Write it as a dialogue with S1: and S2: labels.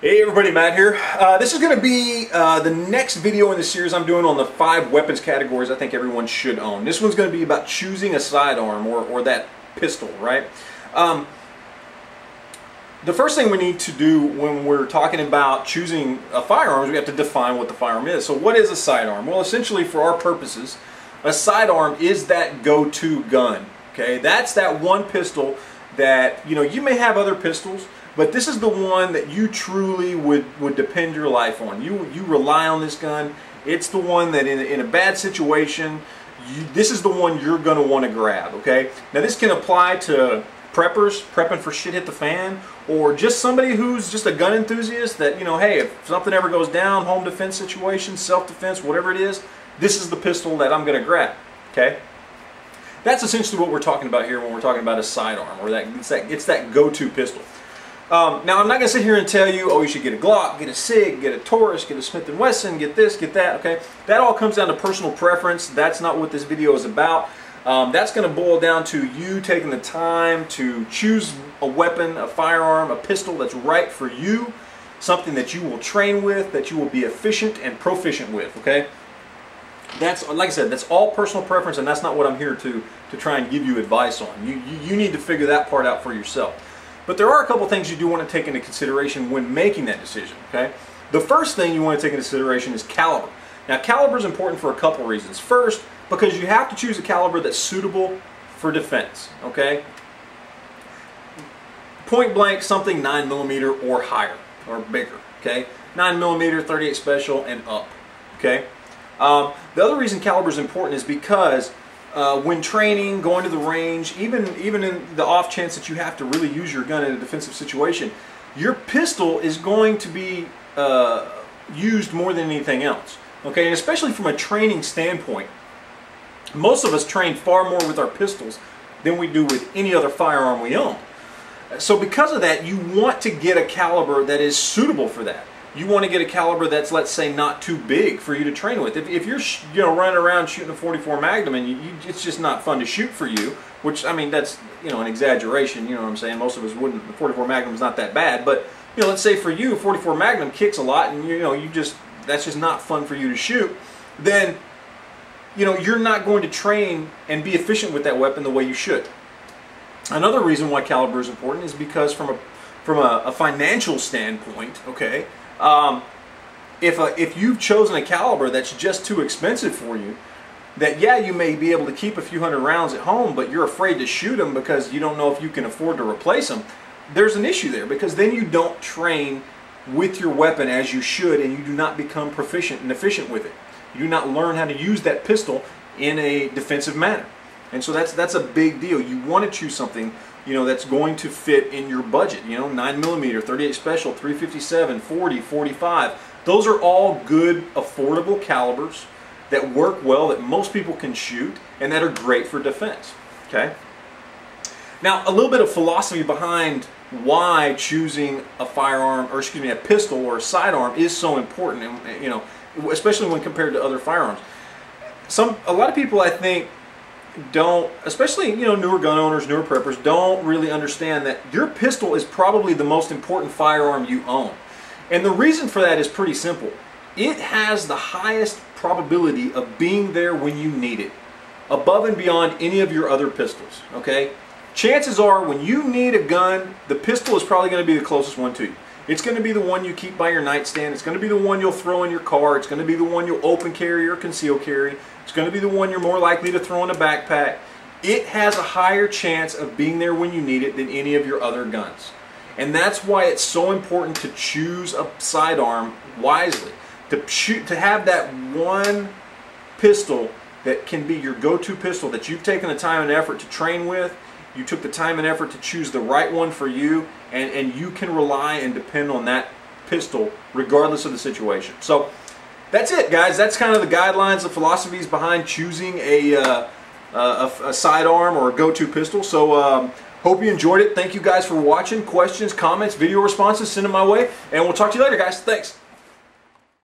S1: Hey everybody, Matt here. This is going to be the next video in the series I'm doing on the 5 weapons categories I think everyone should own. This one's going to be about choosing a sidearm or that pistol, right? The first thing we need to do when we're talking about choosing a firearm is we have to define what the firearm is. So what is a sidearm? Well, essentially for our purposes, a sidearm is that go-to gun. Okay, that's that one pistol that, you know, you may have other pistols, but this is the one that you truly would depend your life on. You rely on this gun. It's the one that in a bad situation, this is the one you're going to want to grab, okay? Now this can apply to preppers, prepping for shit hit the fan, or just somebody who's just a gun enthusiast that, you know, hey, if something ever goes down, home defense situation, self-defense, whatever it is, this is the pistol that I'm going to grab, okay? That's essentially what we're talking about here when we're talking about a sidearm, or it's that go-to pistol. Now, I'm not going to sit here and tell you, oh, you should get a Glock, get a SIG, get a Taurus, get a Smith & Wesson, get this, get that, okay? That all comes down to personal preference. That's not what this video is about. That's going to boil down to you taking the time to choose a weapon, a firearm, a pistol that's right for you, something that you will train with, that you will be efficient and proficient with, okay? That's, like I said, that's all personal preference, and that's not what I'm here to try and give you advice on. You need to figure that part out for yourself. But there are a couple things you do want to take into consideration when making that decision, okay? The first thing you want to take into consideration is caliber. Now, caliber is important for a couple reasons. First, because you have to choose a caliber that's suitable for defense, okay? Point blank, something 9mm or higher, or bigger, okay? 9mm, 38 special, and up, okay? The other reason caliber is important is because when training, going to the range, even in the off chance that you have to really use your gun in a defensive situation, your pistol is going to be used more than anything else. Okay, and especially from a training standpoint, most of us train far more with our pistols than we do with any other firearm we own. So because of that, you want to get a caliber that is suitable for that. You want to get a caliber that's, let's say, not too big for you to train with. If you're running around shooting a 44 Magnum and it's just not fun to shoot for you, which, I mean, that's, you know, an exaggeration, you know what I'm saying? Most of us wouldn't. The 44 Magnum is not that bad, but, you know, let's say for you, 44 Magnum kicks a lot and, you know, that's just not fun for you to shoot, then, you know, you're not going to train and be efficient with that weapon the way you should. Another reason why caliber is important is because from a financial standpoint, okay, if you've chosen a caliber that's just too expensive for you, that yeah, you may be able to keep a few hundred rounds at home, but you're afraid to shoot them because you don't know if you can afford to replace them, there's an issue there, because then you don't train with your weapon as you should, and you do not become proficient and efficient with it. You do not learn how to use that pistol in a defensive manner. And so that's a big deal. You want to choose something, you know, that's going to fit in your budget. You know, 9mm, 38 special, 357, 40, 45. Those are all good, affordable calibers that work well, that most people can shoot, and that are great for defense. Okay. Now, a little bit of philosophy behind why choosing a firearm, or excuse me, a pistol or a sidearm is so important, and, you know, especially when compared to other firearms. A lot of people, I think, don't, especially, you know, newer gun owners, newer preppers, don't really understand that your pistol is probably the most important firearm you own. And the reason for that is pretty simple. It has the highest probability of being there when you need it, above and beyond any of your other pistols, okay? Chances are when you need a gun, the pistol is probably going to be the closest one to you. It's going to be the one you keep by your nightstand. It's going to be the one you'll throw in your car. It's going to be the one you'll open carry or conceal carry. It's going to be the one you're more likely to throw in a backpack. It has a higher chance of being there when you need it than any of your other guns. And that's why it's so important to choose a sidearm wisely. To have that one pistol that can be your go-to pistol that you've taken the time and effort to train with. You took the time and effort to choose the right one for you, and you can rely and depend on that pistol regardless of the situation. So that's it, guys. That's kind of the guidelines, the philosophies behind choosing a sidearm or a go-to pistol. So hope you enjoyed it. Thank you guys for watching. Questions, comments, video responses, send them my way, and we'll talk to you later, guys. Thanks.